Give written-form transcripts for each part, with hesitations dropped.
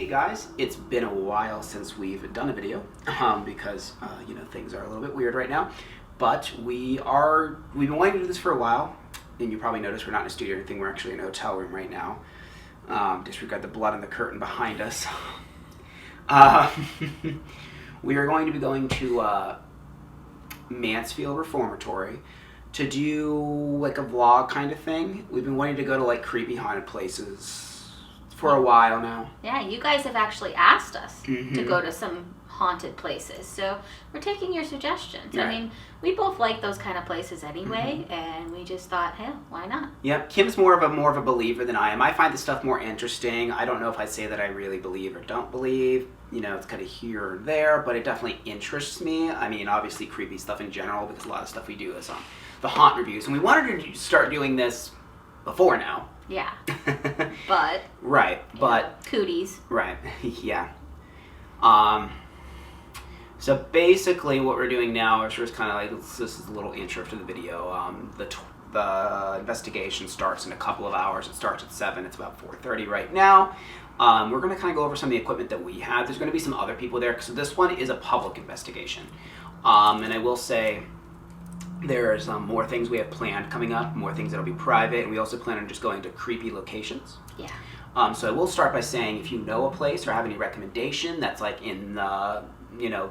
Hey guys, it's been a while since we've done a video because things are a little bit weird right now. But we've been wanting to do this for a while, and you probably noticed we're not in a studio or anything. We're actually in a hotel room right now. Disregard the blood on the curtain behind us. We are going to be going to Mansfield Reformatory to do like a vlog kind of thing. We've been wanting to go to like creepy haunted places for a while now. Yeah, you guys have actually asked us to go to some haunted places, so we're taking your suggestions. Right. I mean, we both like those kind of places anyway, and we just thought, hey, why not? Yep, Kim's more of a believer than I am. I find the stuff more interesting. I don't know if I'd say that I really believe or don't believe. It's kind of here or there, but it definitely interests me. I mean, obviously creepy stuff in general, because a lot of stuff we do is on the haunt reviews, and we wanted to start doing this before now. Yeah. But right, but cooties. Right. Yeah. So basically what we're doing now is just kind of like, this is a little intro to the video. The investigation starts in a couple of hours. It starts at 7. It's about 4:30 right now. We're going to kind of go over some of the equipment that we have. There's going to be some other people there, so this one is a public investigation. And I will say there's more things we have planned coming up, more things that'll be private, and we also plan on just going to creepy locations. Yeah. So I will start by saying, if you know a place or have any recommendation that's like in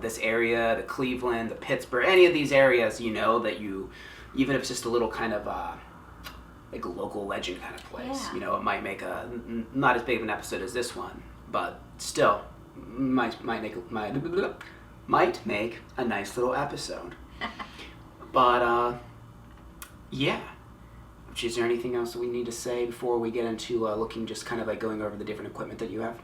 this area, the Cleveland, the Pittsburgh, any of these areas, that you, even if it's just a little kind of like a local legend kind of place, Yeah. It might make not as big of an episode as this one, but still might make a nice little episode. But yeah. Is there anything else that we need to say before we get into looking, just kind of like going over the different equipment that you have?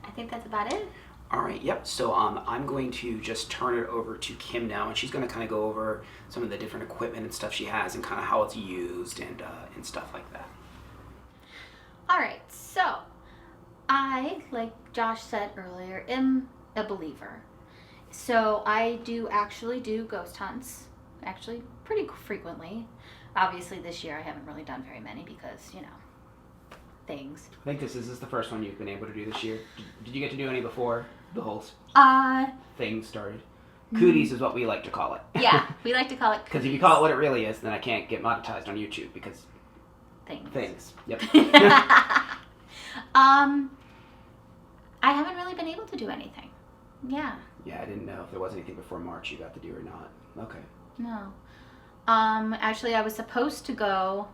I think that's about it. All right, yep. So I'm going to just turn it over to Kim now, and she's going to kind of go over some of the different equipment and stuff she has and kind of how it's used and stuff like that. All right, so I, like Josh said earlier, am a believer. So I do actually do ghost hunts, actually pretty frequently. Obviously this year I haven't really done very many because, things. I think this is the first one you've been able to do this year. Did you get to do any before the whole thing started? Cooties is what we like to call it. Yeah, we like to call it cooties. Because if you call it what it really is, then I can't get monetized on YouTube because things. Yep. I haven't really been able to do anything. Yeah. Yeah, I didn't know if there was anything before March you got to do or not. Okay. No. Actually, I was supposed to go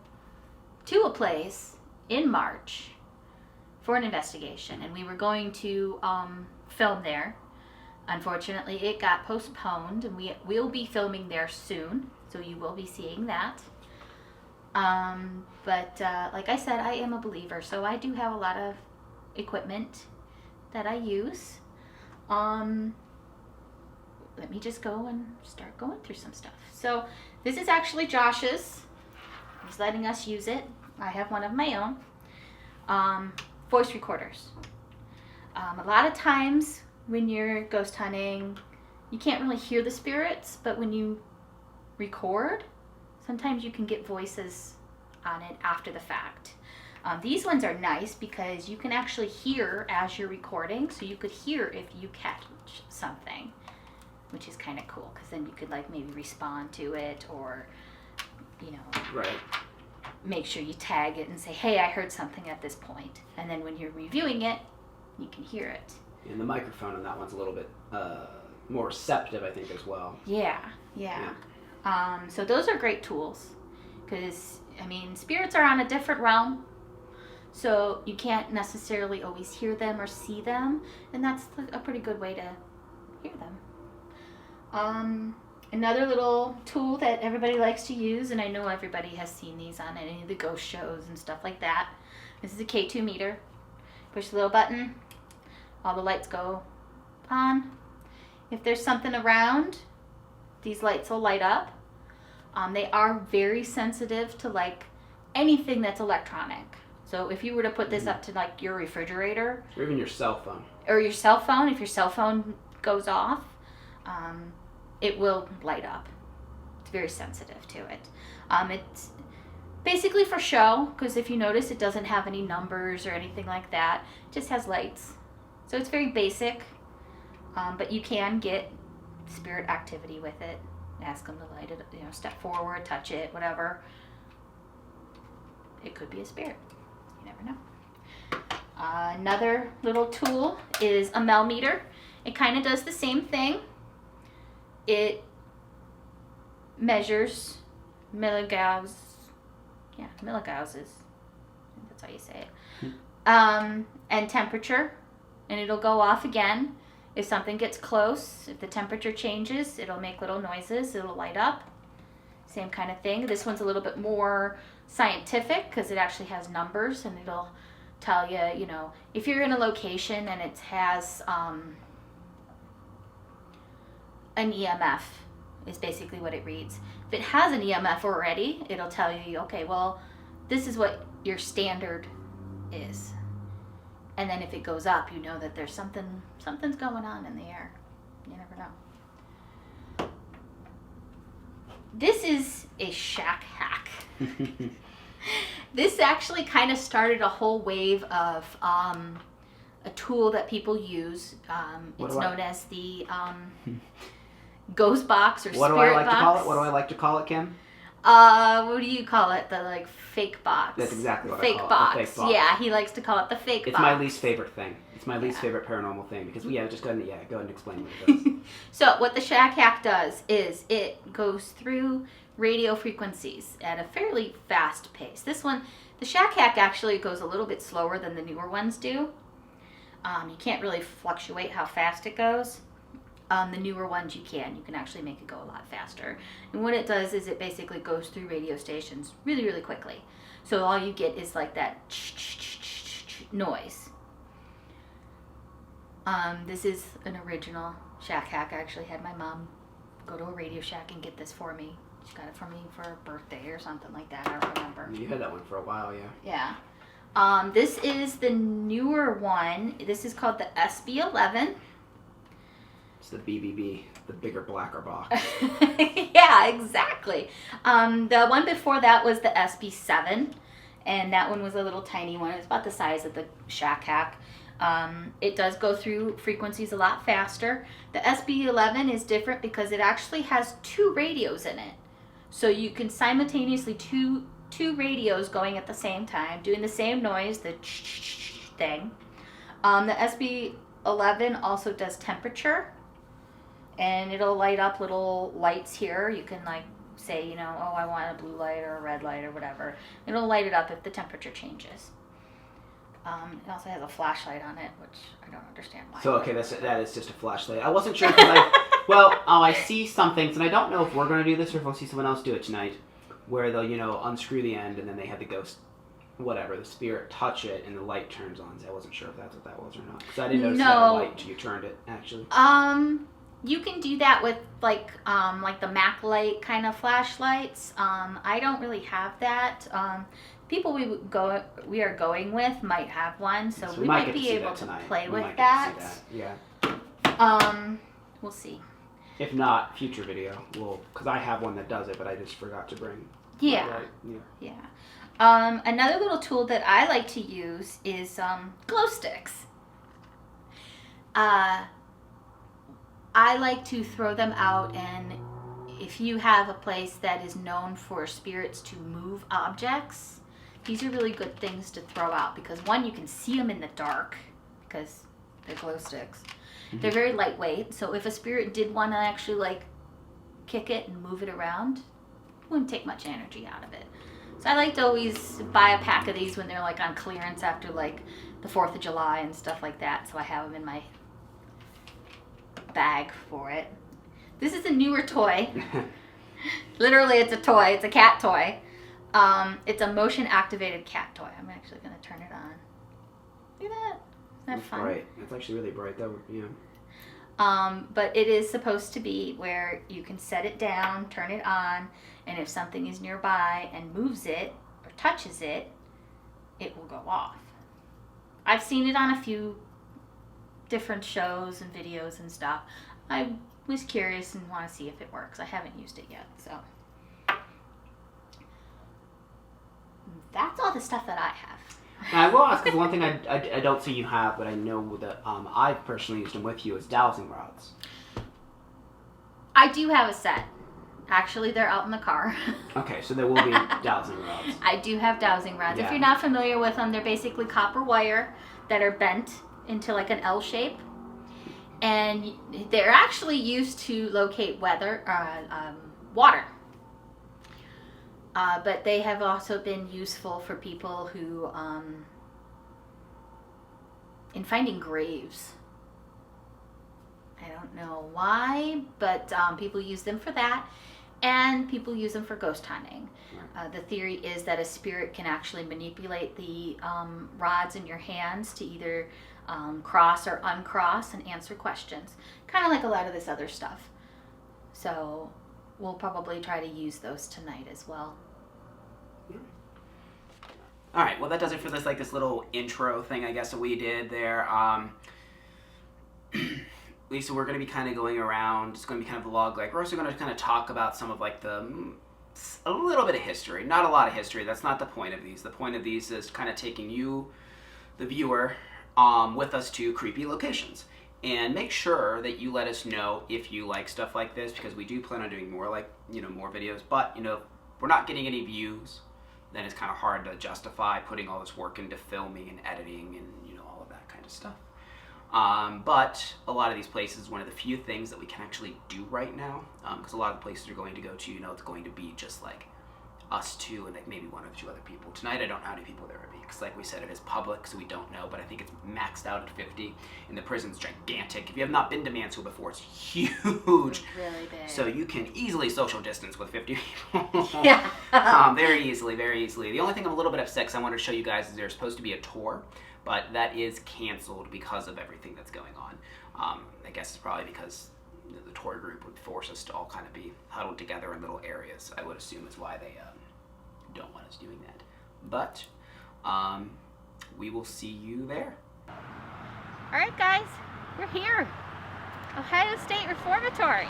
to a place in March for an investigation, and we were going to film there. Unfortunately, it got postponed, and we'll be filming there soon, so you will be seeing that. But like I said, I am a believer, so I do have a lot of equipment that I use. Let me just go and start going through some stuff. So this is actually Josh's. He's letting us use it. I have one of my own. Voice recorders. A lot of times when you're ghost hunting, you can't really hear the spirits, but when you record, sometimes you can get voices on it after the fact. These ones are nice because you can actually hear as you're recording, so you could hear if you catch something, which is kind of cool, because then you could like maybe respond to it, or Right. make sure you tag it and say, hey, I heard something at this point, and then when you're reviewing it, you can hear it. And the microphone on that one's a little bit more receptive, I think, as well. Yeah. So those are great tools, because spirits are on a different realm, so you can't necessarily always hear them or see them, and that's a pretty good way to hear them. Another little tool that everybody likes to use, and I know everybody has seen these on any of the ghost shows and stuff like that. This is a K2 meter. Push the little button, all the lights go on. If there's something around, these lights will light up. They are very sensitive to like anything that's electronic. So if you were to put this up to like your refrigerator, or even your cell phone, if your cell phone goes off, it will light up. It's very sensitive to it. It's basically for show, because if you notice, it doesn't have any numbers or anything like that. It just has lights So it's very basic, but you can get spirit activity with it. Ask them to light it, step forward, touch it, whatever. It could be a spirit. You never know. Another little tool is a Mel Meter. It kind of does the same thing. It measures milligauss. Yeah, milligauss is, I think that's how you say it. And temperature. And it'll go off again. If something gets close, if the temperature changes, it'll make little noises. It'll light up. Same kind of thing. This one's a little bit more scientific because it actually has numbers, and it'll tell you, if you're in a location and it has an EMF is basically what it reads. If it has an EMF already, it'll tell you, okay, well, this is what your standard is. And then if it goes up, you know that there's something's going on in the air. You never know. This is a shack hack. This actually kind of started a whole wave of a tool that people use. It's known as the ghost box or spirit box. What do I like to call it? What do I like to call it, Kim? What do you call it? The fake box. That's exactly what I call it. The fake box. Yeah, he likes to call it the fake box. It's my least favorite thing. It's my least favorite paranormal thing because just go ahead and explain what it does. So what the shack hack does is it goes through radio frequencies at a fairly fast pace. This one, the shack hack actually goes a little bit slower than the newer ones do. You can't really fluctuate how fast it goes. The newer ones you can actually make it go a lot faster. And what it does is it basically goes through radio stations really, really quickly. So all you get is like that noise. This is an original shack hack. I actually had my mom go to a Radio Shack and get this for me. She got it for me for a birthday or something like that. I don't remember. You had that one for a while, yeah. Yeah. This is the newer one. This is called the SB11. It's the BBB, the bigger, blacker box. Yeah, exactly. The one before that was the SB7, and that one was a little tiny one. It's about the size of the shack hack. It does go through frequencies a lot faster. The SB11 is different because it actually has 2 radios in it. So you can simultaneously two radios going at the same time, doing the same noise, the thing. The SB11 also does temperature. And it'll light up little lights here. You can say, I want a blue light or a red light or whatever. It'll light it up if the temperature changes. It also has a flashlight on it, which I don't understand why. So, okay, that is just a flashlight. I wasn't sure because I see some things, and I don't know if we're going to do this or if we'll see someone else do it tonight, where they'll, unscrew the end and then they have the ghost, the spirit touch it and the light turns on. So I wasn't sure if that's what that was or not. Because I didn't notice that light until you turned it, actually. You can do that with like the MAC light kind of flashlights. I don't really have that. People we are going with might have one, so we might be able to play with that. Yeah. We'll see. If not, future video. Because I have one that does it, but I just forgot to bring. Yeah. Yeah. Another little tool that I like to use is glow sticks. I like to throw them out, and if you have a place that is known for spirits to move objects, these are really good things to throw out because one, you can see them in the dark because they're glow sticks. Mm-hmm. They're very lightweight, so if a spirit did want to actually kick it and move it around, it wouldn't take much energy out of it. So I like to always buy a pack of these when they're on clearance after the 4th of July and stuff like that, so I have them in my bag for it. This is a newer toy. Literally, it's a toy. It's a cat toy. It's a motion activated cat toy. I'm actually going to turn it on. Look at that. Isn't that fun? Bright. It's actually really bright. But it is supposed to be where you can set it down, turn it on, and if something is nearby and moves it or touches it, it will go off. I've seen it on a few different shows and videos and stuff. I was curious and want to see if it works. I haven't used it yet, so that's all the stuff that I have. And I will ask, because one thing I don't see you have, but I know that I've personally used them with you, is dowsing rods. I do have a set. Actually, they're out in the car. Okay, so there will be dowsing rods. I do have dowsing rods. Yeah. If you're not familiar with them, they're basically copper wire that are bent into like an L shape. And they're actually used to locate water. But they have also been useful for people who, in finding graves. I don't know why, but people use them for that. And people use them for ghost hunting. The theory is that a spirit can actually manipulate the rods in your hands to either cross or uncross and answer questions. Kind of like a lot of this other stuff. So we'll probably try to use those tonight as well. All right, well that does it for this little intro thing, I guess, that we did there. Lisa, we're going to be kind of going around. It's going to be kind of a vlog. We're also going to kind of talk about some of a little bit of history. Not a lot of history. That's not the point of these. The point of these is kind of taking you, the viewer, with us to creepy locations. And make sure that you let us know if you like stuff like this, because we do plan on doing more more videos. But, if we're not getting any views, then it's kind of hard to justify putting all this work into filming and editing and, all of that kind of stuff. But a lot of these places, one of the few things that we can actually do right now, because a lot of the places we're going to go to, it's going to be just like us two and maybe one or two other people. Tonight I don't know how many people there will be, because like we said, it is public, so we don't know, but I think it's maxed out at 50, and the prison's gigantic. If you have not been to Mansfield before, it's huge. It's really big. So you can easily social distance with 50 people. Yeah. Very easily, very easily. The only thing I'm a little bit upset, because I wanted to show you guys, is there's supposed to be a tour, but that is canceled because of everything that's going on. I guess it's probably because the tour group would force us to all kind of be huddled together in little areas. I would assume is why they don't want us doing that. But we will see you there. All right, guys, we're here. Ohio State Reformatory.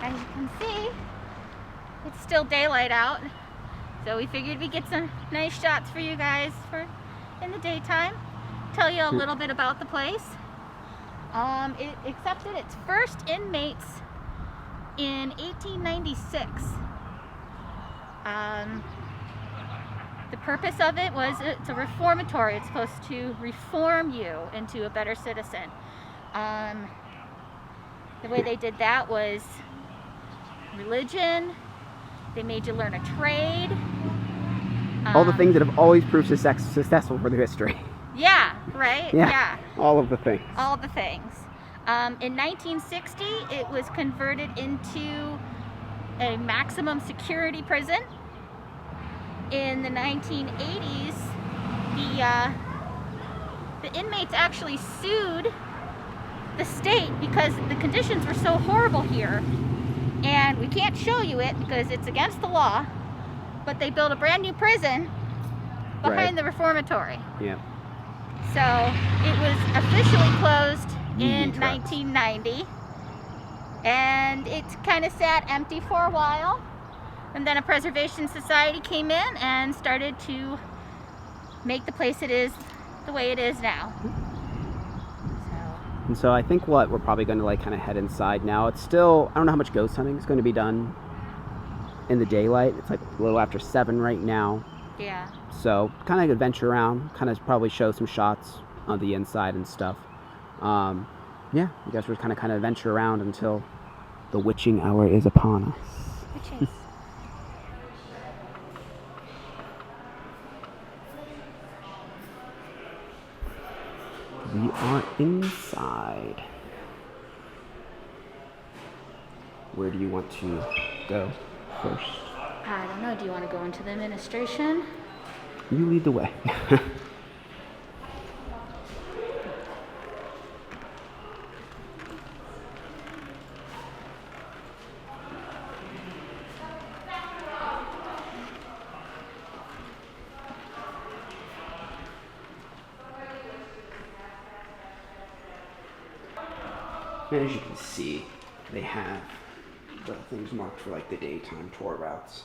As you can see, it's still daylight out, so we figured we'd get some nice shots for you guys in the daytime. Tell you a little bit about the place. It accepted its first inmates in 1896. The purpose of it was it's a reformatory. It's supposed to reform you into a better citizen. The way they did that was religion. They made you learn a trade. All the things that have always proved successful for the history. Yeah, right? Yeah. All of the things. All the things. In 1960, it was converted into a maximum security prison. In the 1980s, the inmates actually sued the state because the conditions were so horrible here. And we can't show you it because it's against the law, but they built a brand new prison behind the reformatory. Yeah. So it was officially closed in 1990, and it kind of sat empty for a while, and then a preservation society came in and started to make the place it is the way it is now. And so I think we're probably going to kind of head inside now. It's still, I don't know how much ghost hunting is going to be done in the daylight. It's a little after 7 right now. Yeah. So kind of adventure around, kind of probably show some shots on the inside and stuff. Yeah, I guess we're kind of adventure around until the witching hour is upon us. Which is. We are inside. Where do you want to go first? I don't know. Do you want to go into the administration? You lead the way. And as you can see, they have the things marked for the daytime tour routes.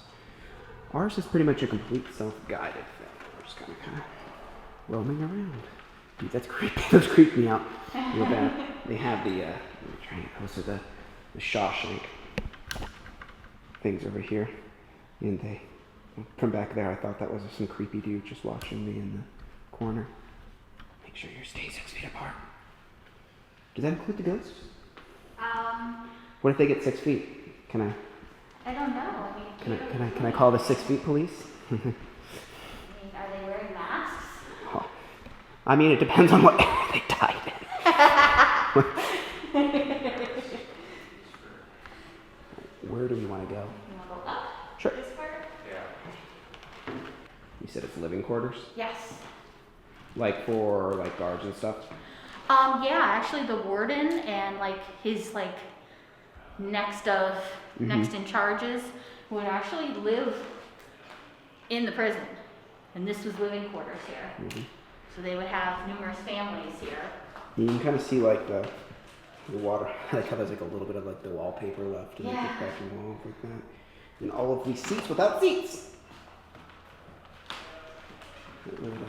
Ours is pretty much a complete self-guided thing. We're just gonna kind of roaming around. Dude, that's creepy. Those creep me out real bad. They have the, let me try and post the Shawshank things over here. And they, from back there, I thought that was some creepy dude just watching me in the corner. Make sure you stay 6 feet apart. Does that include the ghosts? What if they get 6 feet? Can I don't know. I mean, can I call the 6 feet police? I mean, are they wearing masks? Oh. I mean, it depends on what they died in. Where do we want to go? You want to go up? Sure. This part? Yeah. You said it's living quarters? Yes. Like for like guards and stuff? Yeah, actually the warden and like his like next in charges would actually live in the prison. And this was living quarters here. Mm-hmm. So they would have numerous families here. You can kind of see like the water, like how there's like a little bit of like the wallpaper left and like the cracking walls like that. And all of these seats without seats. It would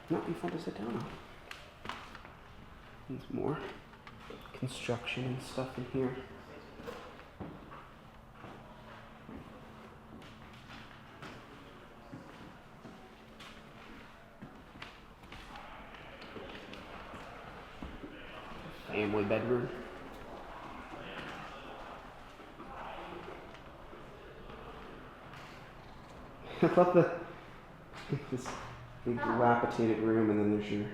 not be fun to sit down on. There's more construction and stuff in here. Family bedroom. I love this big dilapidated room, and then there's your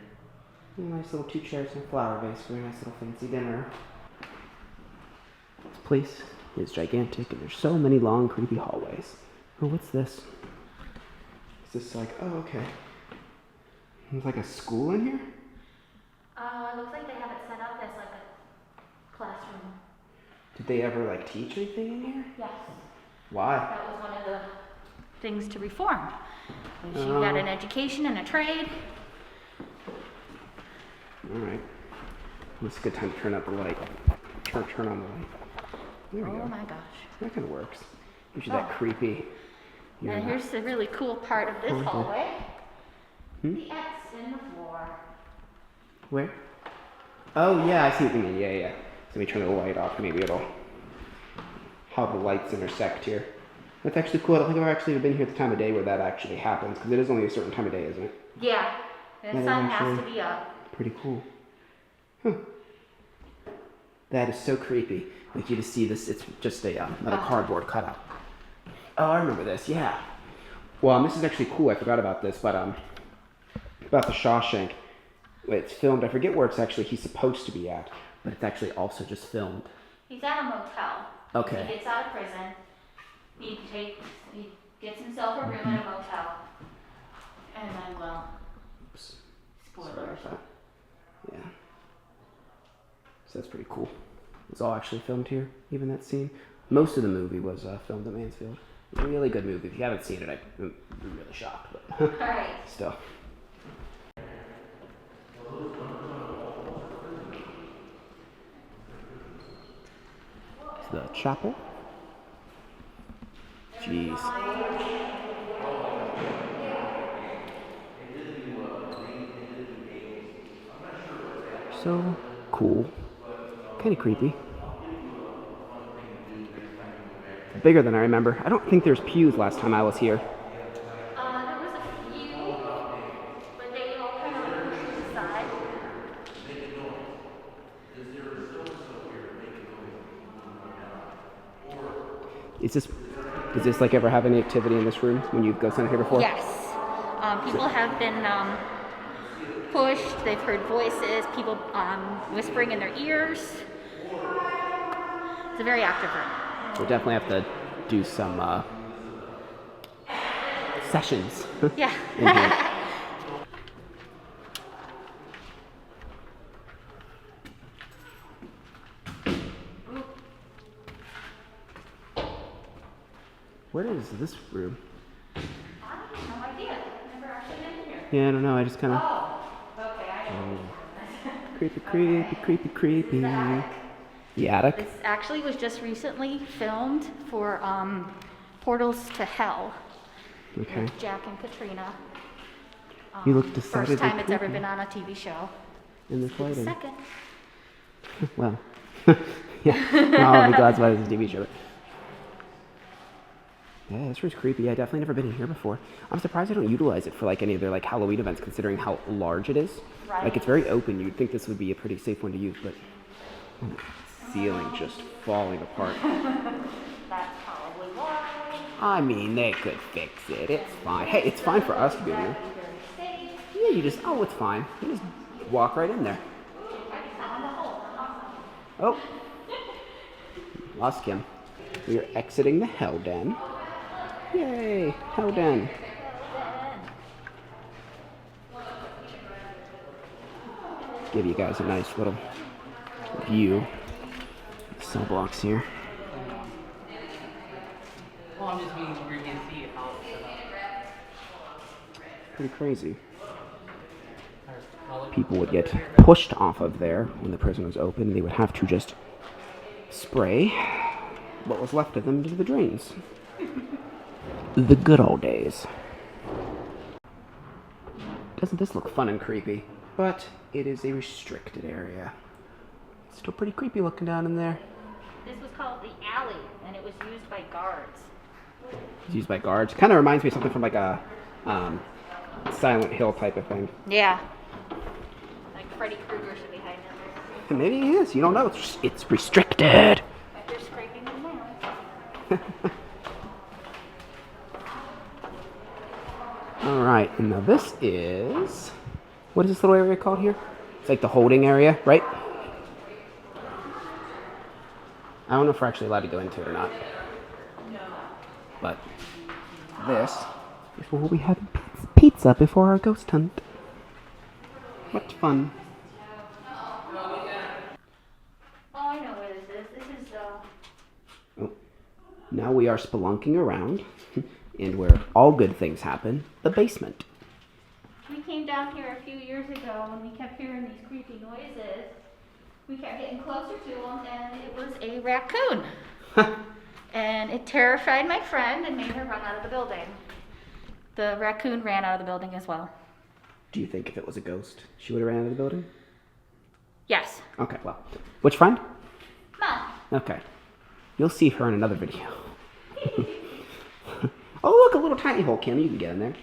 nice little 2 chairs and a flower vase for a nice little fancy dinner. This place is gigantic, and there's so many long, creepy hallways. Oh, what's this? Is this like, oh, okay. There's like a school in here? It looks like they have it set up as like a classroom. Did they ever like teach anything in here? Yes. Why? That was one of the things to reform. She got an education and a trade. All right. This is a good time to turn up the light. Turn on the light. There we go. Oh my gosh. That kind of works. Gives you that creepy. And here's the really cool part of this hallway. Hmm? The X in the floor. Where? Oh yeah, I see what you mean. Yeah. So let me turn the light off. Maybe it'll how the lights intersect here. That's actually cool. I don't think I've actually been here at the time of day where that actually happens, because it is only a certain time of day, isn't it? Yeah. The sun has to be up. Pretty cool. Huh. That is so creepy. Like you just see this, it's just another cardboard cutout. Oh, I remember this, yeah. Well, this is actually cool, I forgot about this, but about the Shawshank. It's filmed, I forget where it's actually he's supposed to be at, but it's actually also just filmed. He's at a motel. Okay. He gets out of prison. He gets himself a room in a motel. And then, well, Oops. spoilers. Sorry about that. Yeah. So that's pretty cool. It's all actually filmed here, even that scene. Most of the movie was filmed at Mansfield. Really good movie. If you haven't seen it, I'm really shocked, but All right. still. It's the chapel. Jeez. So cool. Kind of creepy. Bigger than I remember. I don't think there's pews last time I was here. There was a few, but they all kind of pushed to the side. Does this like ever have any activity in this room when you go down here before? Yes. People have been pushed. They've heard voices. People whispering in their ears. It's a very active room. We'll definitely have to do some sessions. Yeah. in here. Where is this room? I have no idea. I've never actually been here. Yeah, I don't know. I just kind of Okay, I know. creepy. The attic. This actually was just recently filmed for Portals to Hell. Okay. With Jack and Katrina. You look decidedly First time it's ever creepy. been on a TV show. In this lighting. Second. Well, yeah. I'll be glad it's a TV show. Yeah, this room's creepy. I definitely never been in here before. I'm surprised I don't utilize it for like any of their like Halloween events, considering how large it is. Right. Like it's very open. You'd think this would be a pretty safe one to use, but ceiling just falling apart. That's probably why. I mean, they could fix it. It's fine. Hey, it's fine for us to be in here. Yeah, you just, oh, it's fine. You just walk right in there. Oh. Lost Kim. We are exiting the Hell Den. Yay, Hell Den. Give you guys a nice little view. Cell blocks here. Well, I'm just being greedy to see how it's set up. Pretty crazy. People would get pushed off of there when the prison was open. They would have to just spray what was left of them into the drains. The good old days. Doesn't this look fun and creepy? But it is a restricted area. It's still pretty creepy looking down in there. This was called the alley, and it was used by guards. It's used by guards. Kind of reminds me of something from like a Silent Hill type of thing. Yeah. Like Freddy Krueger should be hiding in there. Maybe he is. You don't know. It's restricted. But they're scraping them down. All right, and now this is, what is this little area called here? It's like the holding area, right? I don't know if we're actually allowed to go into it or not. No. But this is where we'll be having pizza before our ghost hunt. What fun. Oh, I know where this is. This is, Oh. Now we are spelunking around, and where all good things happen, the basement. we came down here a few years ago and we kept hearing these creepy noises. We kept getting closer to them and it was a raccoon. And it terrified my friend and made her run out of the building. The raccoon ran out of the building as well. Do you think if it was a ghost, she would have ran out of the building? Yes. Okay, well, which friend? Mom. Okay. You'll see her in another video. Oh, look, a little tiny hole, Kim. You can get in there.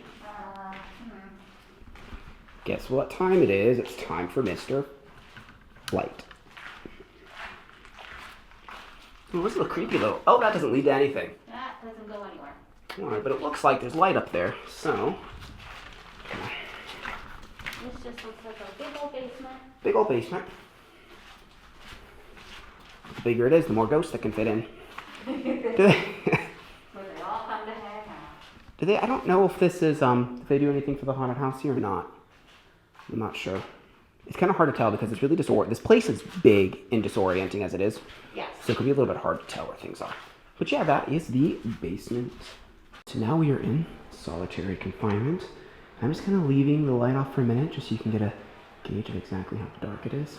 Guess what time it is? It's time for Mr. Light. Oh, it's a little creepy, though. Oh, that doesn't lead to anything. That doesn't go anywhere. All right, but it looks like there's light up there, so... This just looks like a big old basement. Big old basement. The bigger it is, the more ghosts that can fit in. Do they? Where they all come to hang out. Do they? I don't know if this is, if they do anything for the haunted house here or not. I'm not sure. It's kind of hard to tell because it's really this place is big and disorienting as it is. Yes. So it can be a little bit hard to tell where things are. But yeah, that is the basement. So now we are in solitary confinement. I'm just kind of leaving the light off for a minute just so you can get a gauge of exactly how dark it is.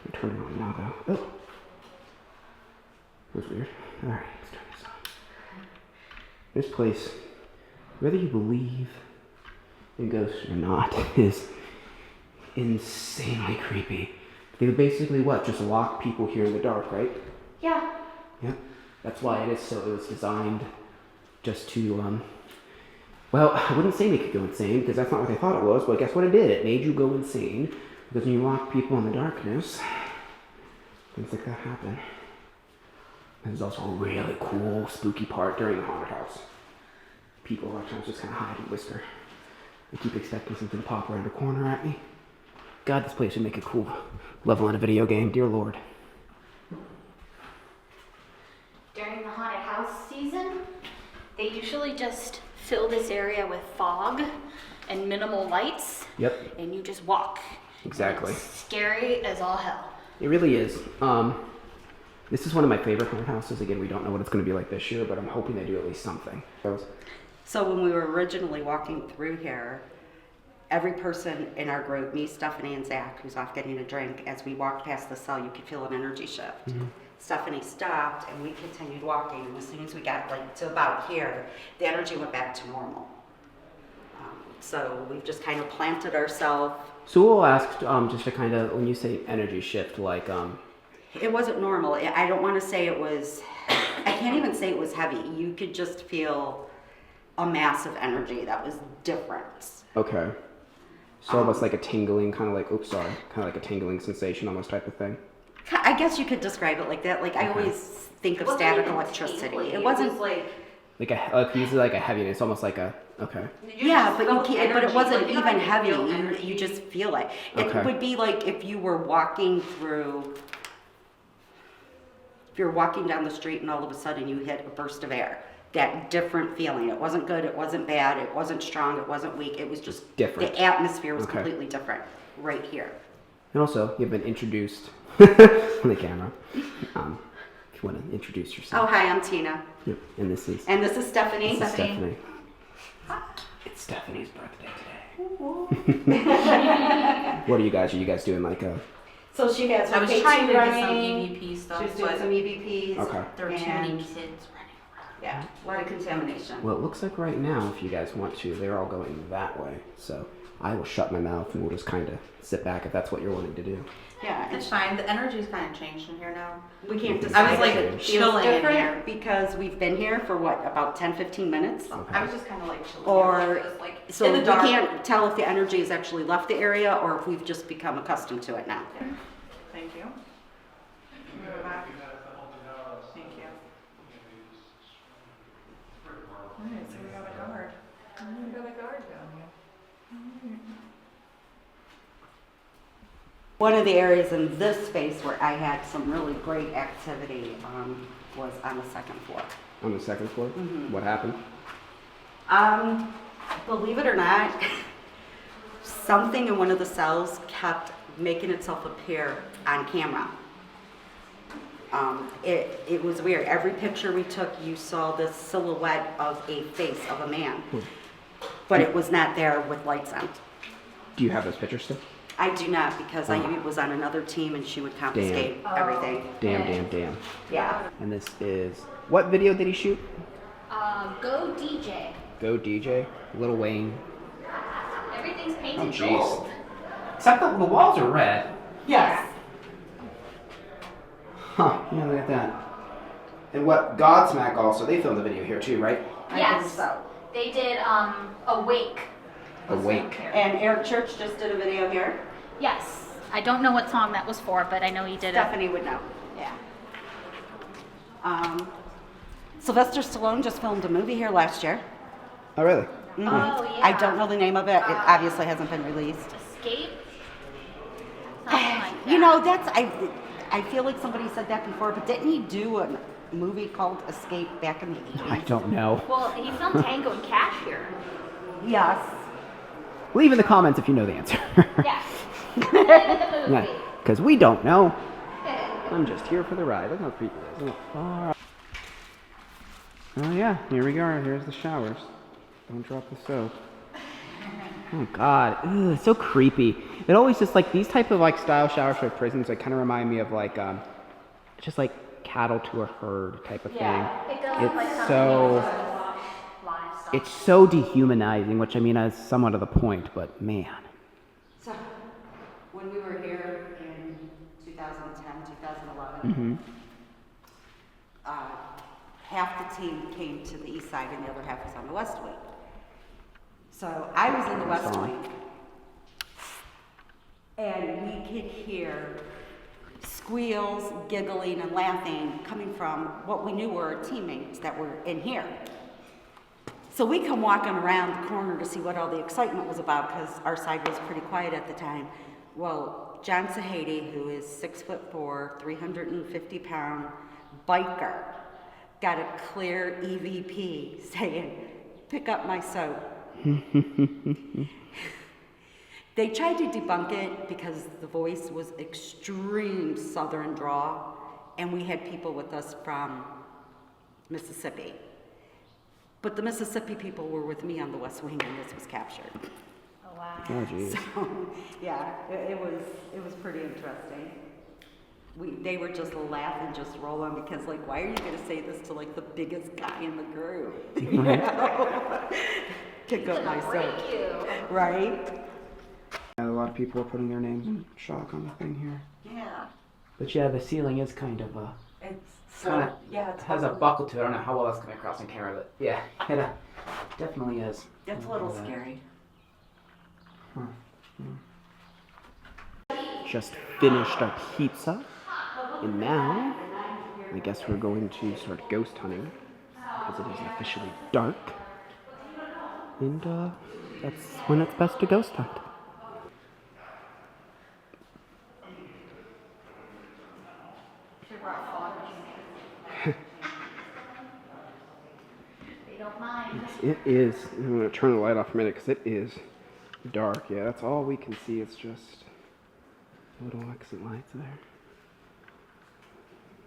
I'm turning it on now though. Oh. That was weird. Alright, let's turn this on. This place, whether you believe in ghosts or not, is insanely creepy. They would basically what? Just lock people here in the dark, right? Yeah. Yeah. That's why it was designed just to, well, I wouldn't say make you go insane, because that's not what they thought it was, but guess what it did? It made you go insane, because when you lock people in the darkness, things like that happen. There's also a really cool, spooky part during the haunted house. People a lot of times just kind of hide and whisper. I keep expecting something to pop around the corner at me. God, this place would make a cool level in a video game, dear Lord. During the haunted house season, they usually just fill this area with fog and minimal lights. Yep. And you just walk. Exactly. And it's scary as all hell. It really is. This is one of my favorite haunted houses. Again, we don't know what it's going to be like this year, but I'm hoping they do at least something. So when we were originally walking through here, every person in our group, me, Stephanie, and Zach, who's off getting a drink, as we walked past the cell, you could feel an energy shift. Mm-hmm. Stephanie stopped, and we continued walking, and as soon as we got to about here, the energy went back to normal. So we've just kind of planted ourselves. So we'll ask, just to kind of, when you say energy shift, like, It wasn't normal. I don't want to say it was, I can't even say it was heavy. You could just feel a mass of energy that was different. okay. So almost like a tingling, kind of like, kind of like a tingling sensation almost type of thing. I guess you could describe it like that. Like I always think of static electricity. It wasn't like Like usually like a heaviness, almost like a, okay. yeah, but you can't. But it wasn't even heavy. You just feel it. It Okay. would be like if you were walking through. If you're walking down the street and all of a sudden you hit a burst of air, that different feeling. It wasn't good, it wasn't bad, it wasn't strong, it wasn't weak. It was just Different. The atmosphere was Okay. completely different right here. And also, you've been introduced on the camera. If you want to introduce Oh, yourself. hi, I'm Tina. Yep. And this is Stephanie. Stephanie. It's Stephanie's birthday today. What are you guys? Are you guys doing like a? So she has her I was K2 trying to get some running. EVP stuff, She was doing but some EVPs. Okay. there were too and- many kids running around. Yeah, a lot of contamination. Well, it looks like right now, if you guys want to, they're all going that way. So I will shut my mouth and we'll just kind of sit back if that's what you're wanting to do. Yeah, It's fine. The energy's kind of changed in here now. we can't I decide. was like if it feels chilling in different here. because we've been here for what, about 10-15 minutes? Okay. I was just kind of like chilling. Or Just, like, so in we the dark. can't tell if the energy has actually left the area or if we've just become accustomed to it now. Thank you. Thank you. Alright, so we got a guard. We got a guard down here. One of the areas in this space where I had some really great activity was on the second floor. On the second floor? What happened? Believe it or not, something in one of the cells kept making itself appear on camera. It was weird. Every picture we took, you saw this silhouette of a face of a man, but it was not there with lights on. Do you have those pictures still? I do not because I was on another team and she would confiscate everything. Damn. Yeah. And this is, what video did he shoot? Go DJ. Go DJ, Lil Wayne. Everything's Oh painted jeez. gold. Except the walls are red. Yes. Huh, yeah, look at that. And what, Godsmack also, they filmed the video here too, right? I Yes. think so. They did Awake. Awake. And Eric Church just did a video here. Yes. I don't know what song that was for, but I know he did it. Stephanie would know. Yeah. Sylvester Stallone just filmed a movie here last year. Oh really? Oh, yeah. I don't know the name of it. It obviously hasn't been released. Escape? Something like that. You know, I feel like somebody said that before, but didn't he do a movie called Escape back in the 80s? I don't know. Well, he filmed Tango and Cash here. Yes. Leave in the comments if you know the answer. Yes. The movie. Because we don't know. I'm just here for the ride. Look how creepy it is. Oh yeah, here we go. Here's the showers. Don't drop the soap. Oh god, ugh, it's so creepy. It always just like these type of like style showers for prisons. Like kind of remind me of like just like cattle to a herd type of Yeah, thing. it does look like It's something so you would watch live it's so dehumanizing, which I mean is somewhat of the point. But man, So, when we were here in 2010, 2011, half the team came to the east side and the other half was on the west wing. So I was in the west wing, and we could hear squeals, giggling, and laughing coming from what we knew were our teammates that were in here. So we come walking around the corner to see what all the excitement was about because our side was pretty quiet at the time. Well, John Sahady, who is 6'4", 350-pound biker, got a clear EVP saying, "Pick up my soap." They tried to debunk it because the voice was extreme southern drawl, and we had people with us from Mississippi. But the Mississippi people were with me on the West Wing when this was captured. Oh, wow. oh jeez. So, yeah, it was pretty interesting. They were just laughing, just rolling because like, why are you going to say this to like the biggest guy in the group? You know? pick up my soap. Right? A lot of people are putting their names in chalk on the thing here. Yeah. But yeah, the ceiling is kind of It's kinda yeah, it's has a buckle to it. I don't know how well that's coming across on camera, but yeah, it definitely is. It's a little scary. Just finished our pizza, and now I guess we're going to start ghost hunting because it is officially dark, and that's when it's best to ghost hunt. They don't mind. It is. I'm going to turn the light off for a minute because it is dark. Yeah, that's all we can see. It's just little exit lights there.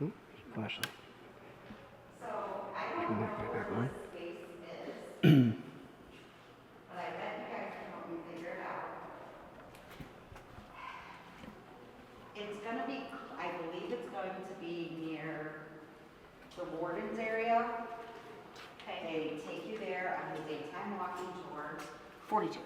Oh, flashlight. So I don't Turn know that where back on. this space is, but I bet you guys can help me figure it out. It's gonna be, I believe it's going to be near the warden's area. They take you there on a daytime walking tour. 42,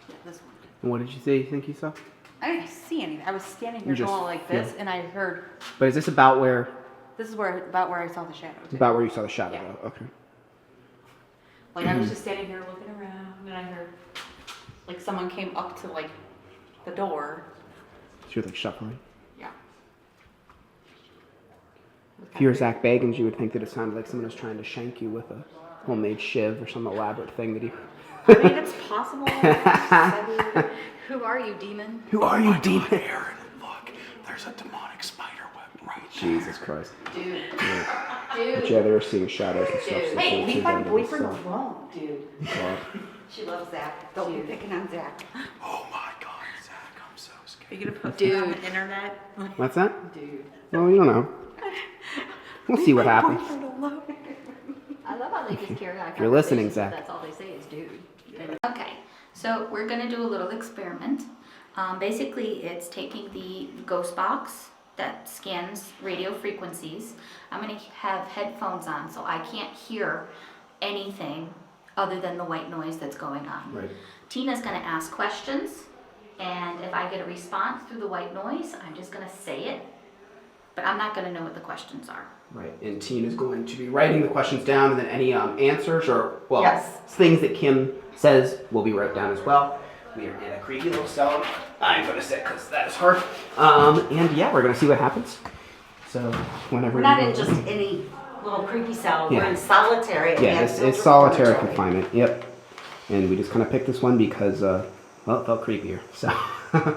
yeah, this one. And what did you say you think you saw? I didn't see anything. I was standing here You just going like this, feel- and I heard. But is this about where This is about where I saw the shadow. Too. you saw the shadow? Yeah. Though? Okay. Like I was just standing here looking around, and I heard like someone came up to like the door. So you're like shuffling. Yeah. If you were Zach Bagans, you would think that it sounded like someone was trying to shank you with a homemade shiv or some elaborate thing that he. I mean, it's possible. Who are you, demon? Who are you, demon? Aaron, look, there's a demonic spider web right there. Jesus Christ. Dude. But Dude. yeah, they were seeing shadows and stuff. Dude. So Hey, it's leave too my bad to boyfriend be so- alone, dude. God. She loves Zach. Don't be picking on Zach. Oh my God, Zach, I'm so scared. Are you gonna put it on the internet? What's that? Dude. Well, you don't know. We'll see what happens. I love how they just carry on. If you're listening, conversations, Zach. That's all they say is dude. Okay, so we're gonna do a little experiment. Basically, it's taking the ghost box that scans radio frequencies. I'm gonna have headphones on, so I can't hear anything other than the white noise that's going on. Right. Tina's gonna ask questions, and if I get a response through the white noise, I'm just gonna say it, but I'm not gonna know what the questions are. Right. And Tina's going to be writing the questions down, and then any answers or, well, Yes. things that Kim says will be written down as well. We are in a creepy little cell. I'm going to sit because that is hard. And yeah, we're going to see what happens. So whenever We're not you in just any little creepy cell. We're Yeah. in solitary. at Yeah, it's Mansfield solitary Reformatory. confinement. Yep. And we just kind of picked this one because, well, it felt creepier. So. And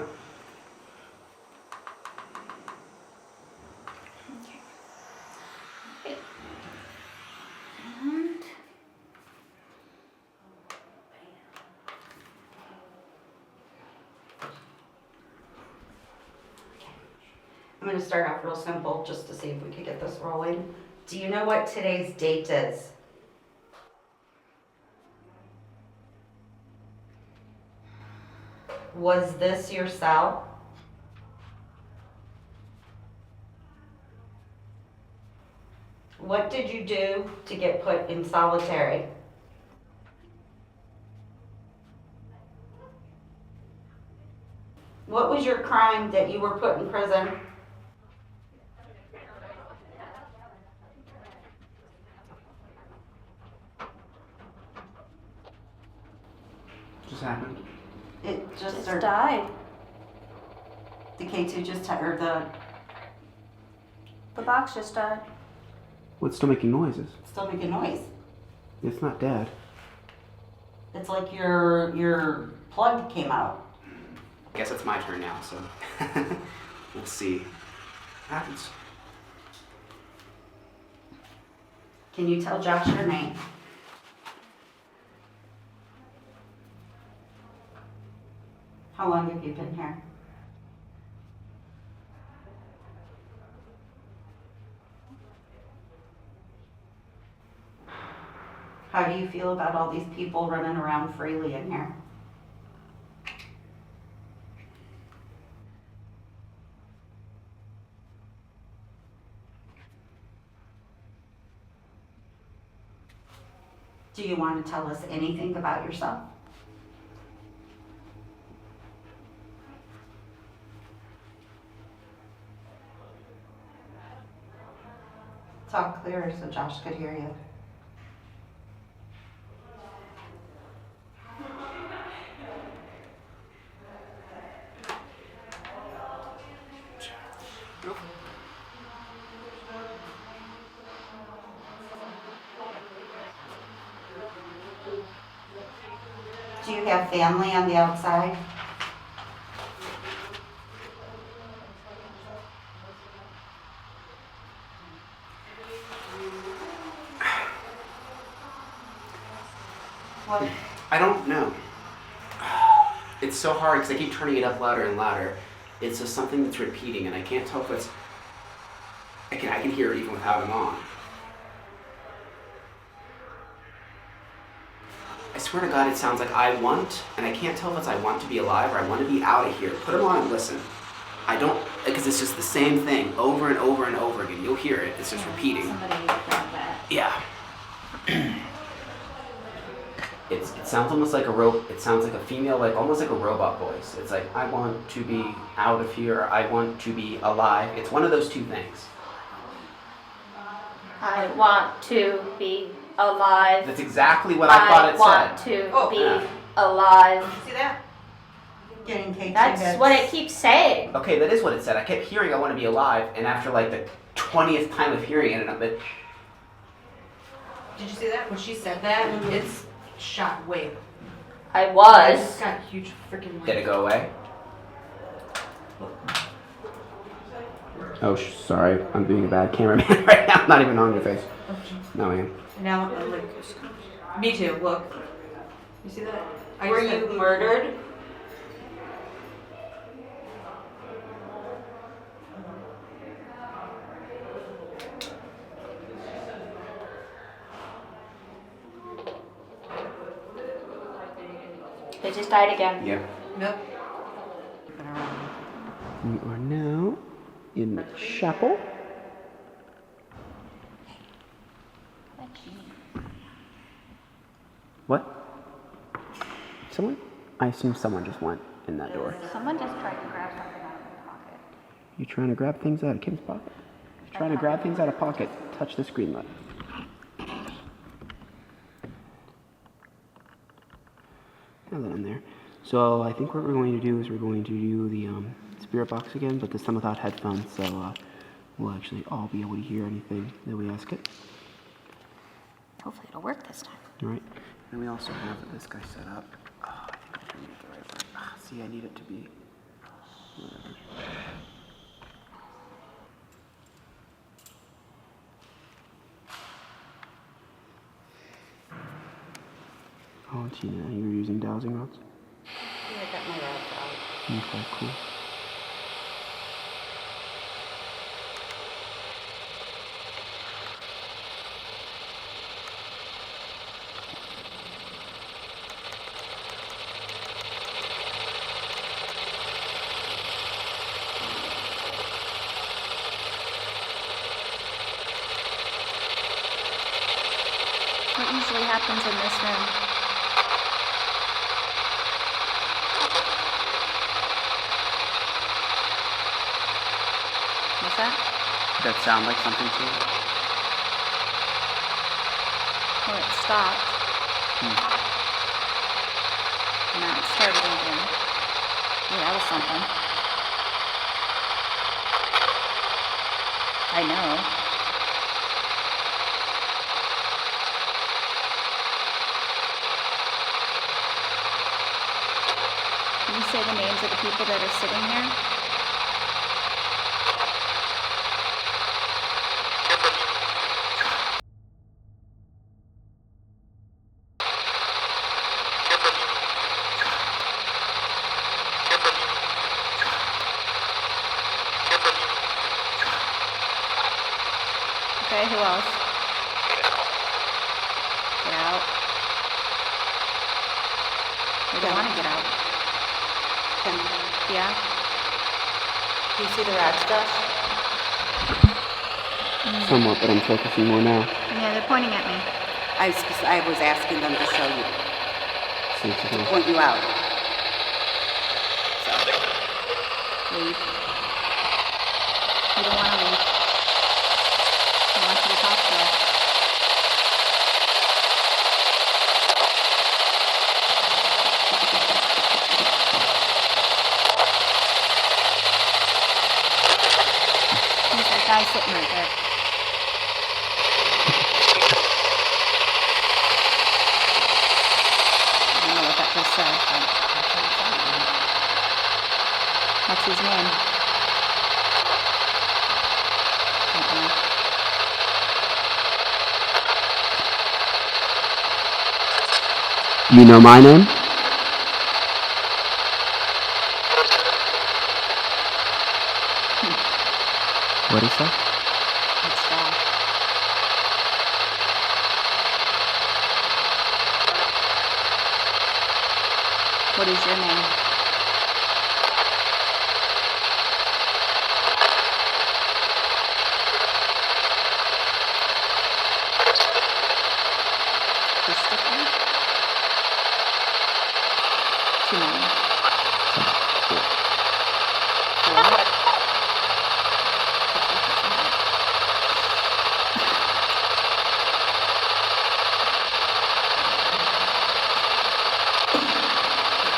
I'm going to start off real simple just to see if we can get this rolling. Do you know what today's date is? Was this your cell? What did you do to get put in solitary? What was your crime that you were put in prison? Just happened. It just, just or died. the K2 just, or the, The box just died. Well, it's still making noises. still making noise. It's not dead. It's like your plug came out. I guess it's my turn now, so we'll see what happens. Can you tell Josh your name? How long have you been here? How do you feel about all these people running around freely in here? Do you want to tell us anything about yourself? Talk clearer so Josh could hear you. Do you have family on the outside? What? I don't know. It's so hard because I keep turning it up louder and louder. It's just something that's repeating, and I can't tell if it's. I can hear it even without them on. I swear to God, it sounds like I want, and I can't tell if it's I want to be alive or I want to be out of here. Put them on and listen. I don't, because it's just the same thing over and over and over again. You'll hear it. It's just repeating. Somebody grab that. Yeah. It sounds almost like it sounds like a female, like almost like a robot voice. It's like, I want to be out of here, or I want to be alive. It's one of those two things. I want to be alive. That's exactly what I thought it want said. to be yeah. alive. See that? Getting cake. That's what it keeps saying. Okay, that is what it said. I kept hearing I want to be alive, and after like the 20th time of hearing it, but Did you see that? When she said that, it's shot way. I I was. just got huge freaking. did it go away? Oh, sorry. I'm being a bad cameraman right now. I'm not even on your face. No, I am. Now I'm like, me too. Look, you see that? Were you murdered? They just died again. Yep. Nope. We are now in the chapel. What? Someone? I assume someone just went in that door. Someone just tried to grab something out of my pocket. You trying to grab things out of Kim's pocket? You're trying to grab things out of pocket. Touch the screen button. Have that in there. So I think what we're going to do is we're going to do the spirit box again, but this time without headphones, so we'll actually all be able to hear anything that we ask it. Hopefully it'll work this time. All right. And we also have this guy set up. Oh, I think I turned it the right way. See, I need it to be whatever. Oh, Tina, you're using dowsing rods? Yeah, I got my rods out. Okay, cool. What usually happens in this room? What's that? Did that sound like something to you? Well, it stopped. Now it started again. Yeah, that was something. I know. Can you say the names of the people that are sitting here? Okay, who else? Get out. They don't want to get out. Yeah? Do you see the rod stuff? Somewhat, but I'm focusing more now. Yeah, they're pointing at me. I was asking them to show you, See if you can- point you out. Leave. You don't want to leave. They want you to talk. guy sitting right there. I don't know what that just said, but what's his name? You know my name? What is that? It's Josh. What is your name? Christopher? Too many.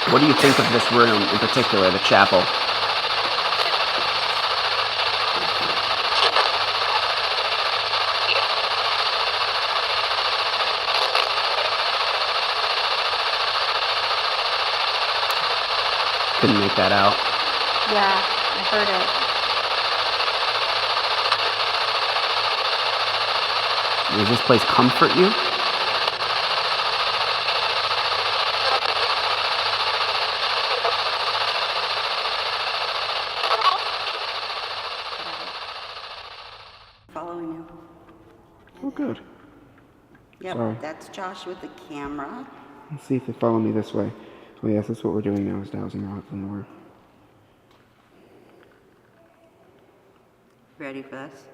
What do you think of this room in particular, the chapel? Couldn't make that out. Yeah, I heard it. Does this place comfort you? Following you. Oh, good. Yep, Sorry. that's Josh with the camera. Let's see if they follow me this way. Oh yes, that's what we're doing now, is dowsing rods in the water. Ready for this?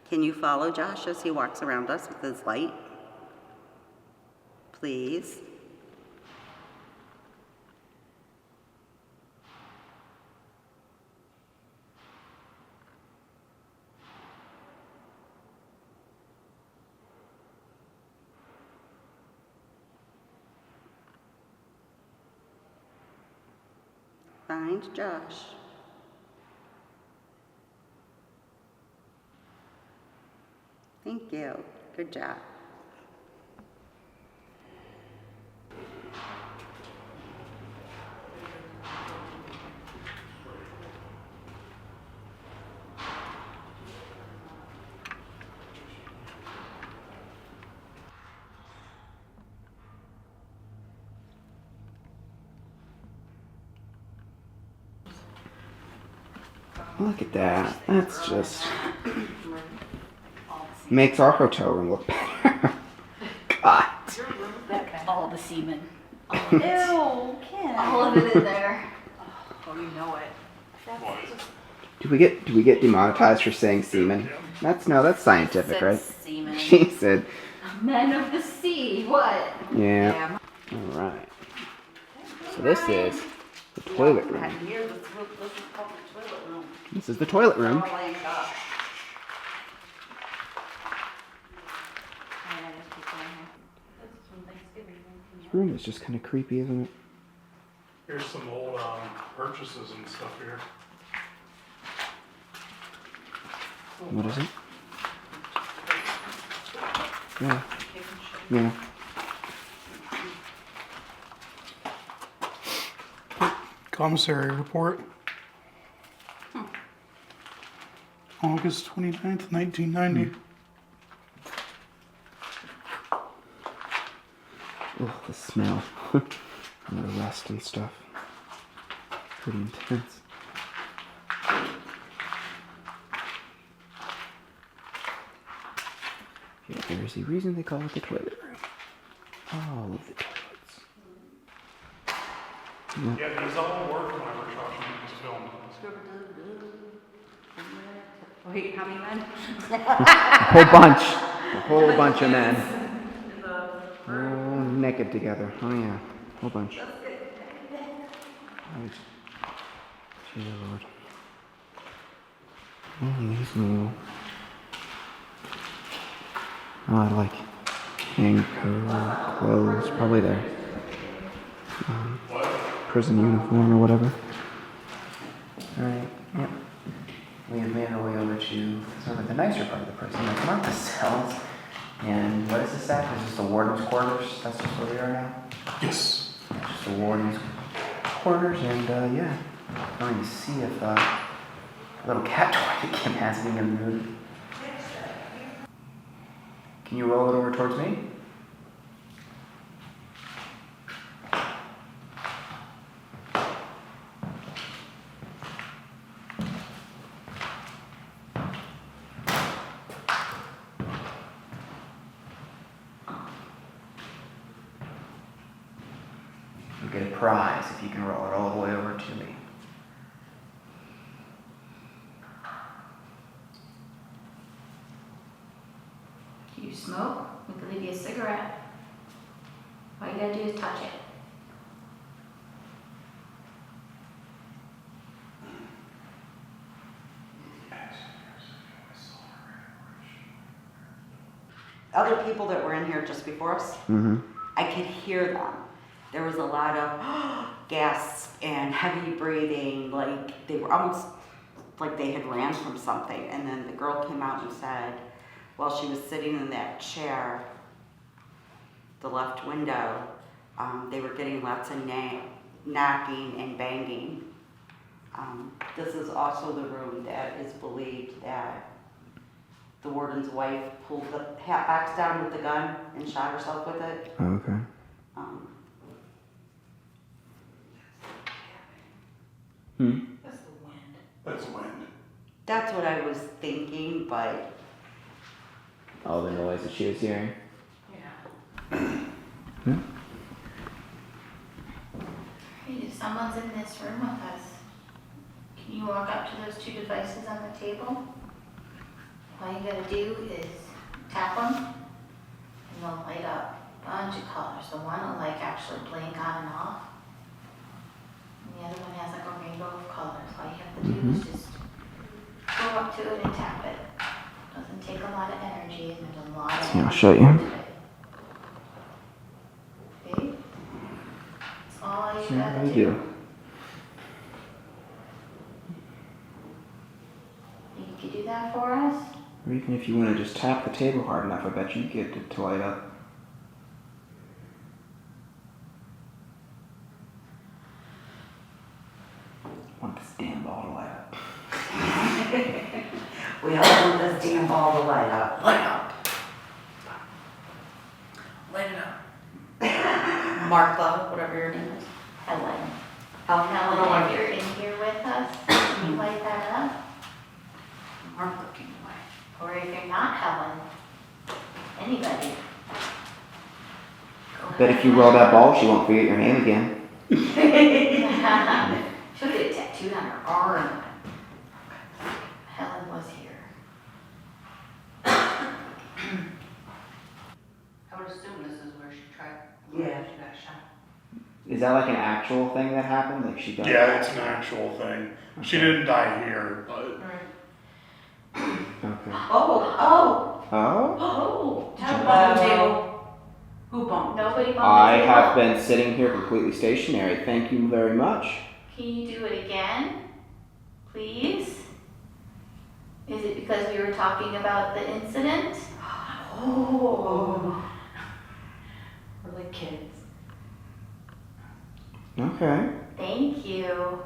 Can you follow Josh as he walks around us with his light? Please. Find Josh. Thank you. Good job. Look at that. That's just makes our hotel room look better. God. All the semen. Ew, Kim. All of it in there. Oh, you know it. Do we get demonetized for saying semen? That's scientific, right? Semen. She said, Men of the sea, what? yeah. All right. So this is the toilet room. Here, this is called the toilet room. This is the toilet room. All laying up. This room is just kind of creepy, isn't it? Here's some old purchases and stuff here. What is it? Yeah. Yeah. Commissary report. August 29th, 1990. Oh, the smell. And the rust and stuff. Pretty intense. Yeah, there is a reason they call it the toilet room. All of the toilets. Yeah, these all worked when I was watching this film. Wait, how many men? A whole bunch of men. All naked together. Oh yeah, whole bunch. Right. Dear Lord. Oh, these little. Oh, I like hang clothes. Probably their prison uniform or whatever. Alright, yep. we have made our way over to sort of the nicer part of the prison. It's not the cells. And what is this at? Is this the warden's quarters? That's just where we are now? Yes. Yeah, just the warden's quarters, and yeah. I'm going to see if a little cat toy that Kim has being removed. Can you roll it over towards me? You'll get a prize if you can roll it all the way over to me. Do you smoke? We could leave you a cigarette. All you gotta do is touch it. Other people that were in here just before us, Mm-hmm. I could hear them. There was a lot of gasps and heavy breathing, like they were almost like they had ran from something. And then the girl came out and said, while she was sitting in that chair, the left window, they were getting lots of knocking and banging. This is also the room that is believed that the warden's wife pulled the hat box down with the gun and shot herself with it. Oh, okay. Hmm. That's the wind. That's wind. That's what I was thinking, but All the noise that she was hearing. Yeah. Hmm? Hey, if someone's in this room with us, can you walk up to those two devices on the table? All you gotta do is tap them, and they'll light up a bunch of colors. The one will like actually blink on and off. And the other one has like a rainbow of colors. All you have to do is just go up to it and tap it. Doesn't take a lot of energy, and there's a lot of Yeah, I'll energy show you. to it. Okay? That's all you Sure, gotta I do. do. You could do that for us? Or even if you want to just tap the table hard enough, I bet you get it to light up. I want this damn ball to light up. we all want this damn ball to light up. Light up! Light it up. Martha, whatever your name is. Helen. Oh, Helen, if you're in here with us, can you light that up? Martha came away. Or if you're not Helen, anybody. Bet if you roll that ball, she won't forget your name again. She'll get it tattooed on her arm. Helen was here. I would assume this is where she tried. Yeah. She got shot. Is that like an actual thing that happened? Like she died? Yeah, it's an actual thing. She didn't die here, but Okay. Oh, Oh? Oh, Talk about the table. Who bumped? nobody bumped I the have table? been sitting here completely stationary. Thank you very much. Can you do it again, please? Is it because we were talking about the incident? Oh. We're like kids. Okay. Thank you.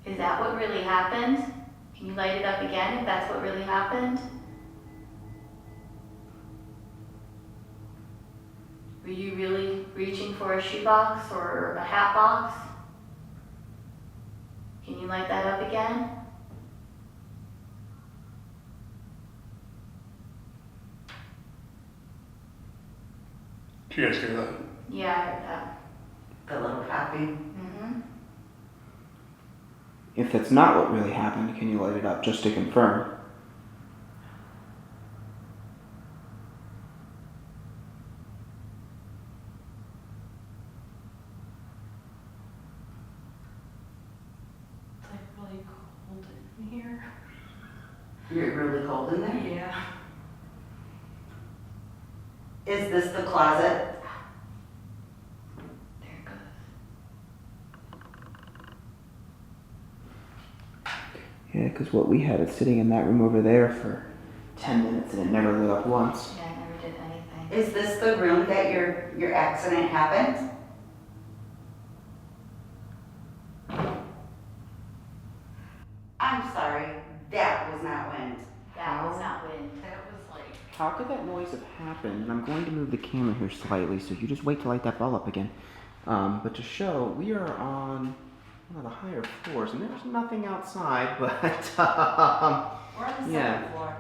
Is that what really happened? Can you light it up again if that's what really happened? Were you really reaching for a shoebox or a hat box? Can you light that up again? did you guys hear that? Yeah, I heard that. The little copy. Mm-hmm. If that's not what really happened, can you light it up just to confirm? It's like really cold in here. You're really cold in there. Yeah. Is this the closet? There it goes. Yeah, because what we had is sitting in that room over there for 10 minutes and it never lit up once. Yeah, I never did anything. Is this the room that your accident happened? I'm sorry, that was not wind. That was not wind. That was like. How could that noise have happened? And I'm going to move the camera here slightly, so you just wait to light that ball up again. But to show, we are on one of the higher floors, and there's nothing outside, but We're on the Yeah. second floor.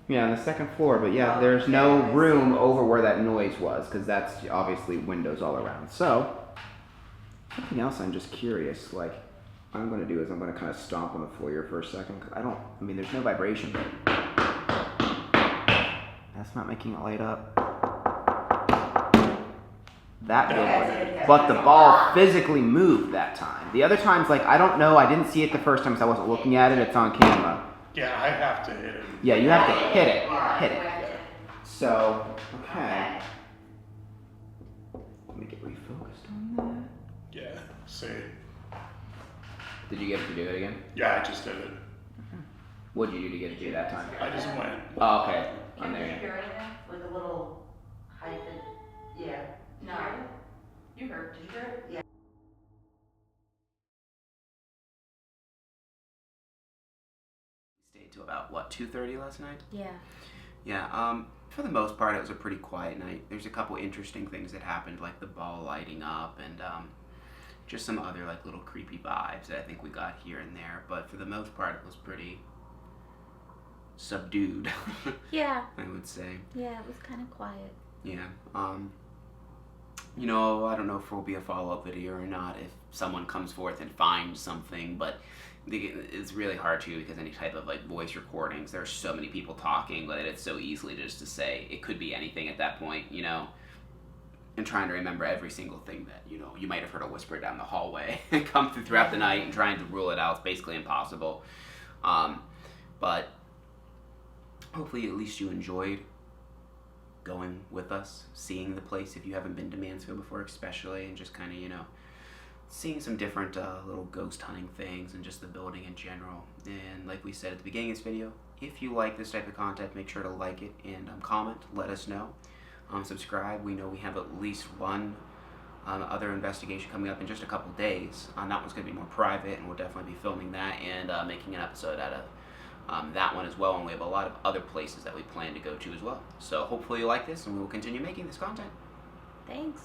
yeah, on the second floor. But yeah, Oh, there's no yeah, I see. room over where that noise was, because that's obviously windows all around. So something else I'm just curious, like, what I'm going to do is I'm going to kind of stomp on the floor here for a second. 'Cause I mean, there's no vibration, but that's not making it light up. That did, but the ball physically moved that time. The other times, like, I don't know, I didn't see it the first time because I wasn't looking at it. It's on camera. Yeah, I have to hit it. Yeah, you have to hit it. Hit it. Yeah. So, okay. Let me get refocused on Yeah, see. that. Did you get it to do it again? Yeah, I just did it. What did you do to get it to do that time? I just went. Oh, okay. Can On you there. hear anything? Like a little hyphen. Yeah. No. You heard, did you hear it? Yeah. Stayed till about, what, 2:30 last night? Yeah. Yeah, for the most part, it was a pretty quiet night. There's a couple interesting things that happened, like the ball lighting up and just some other, like, little creepy vibes that I think we got here and there. But for the most part, it was pretty subdued, Yeah. I would say. Yeah, it was kind of quiet. Yeah. You know, I don't know if there will be a follow-up video or not if someone comes forth and finds something, but it's really hard to, because any type of like voice recordings, there's so many people talking that it's so easily just to say it could be anything at that point, you know, and trying to remember every single thing that, you know, you might have heard a whisper down the hallway and come throughout the night, and trying to rule it out is basically impossible. But hopefully at least you enjoyed going with us, seeing the place if you haven't been to Mansfield before, especially, and just kind of, you know, seeing some different little ghost hunting things and just the building in general. And like we said at the beginning of this video, if you like this type of content, make sure to like it and comment, let us know. Subscribe. We know we have at least one other investigation coming up in just a couple days. That one's going to be more private, and we'll definitely be filming that and making an episode out of that one as well, and we have a lot of other places that we plan to go to as well. So hopefully you like this, and we will continue making this content. Thanks.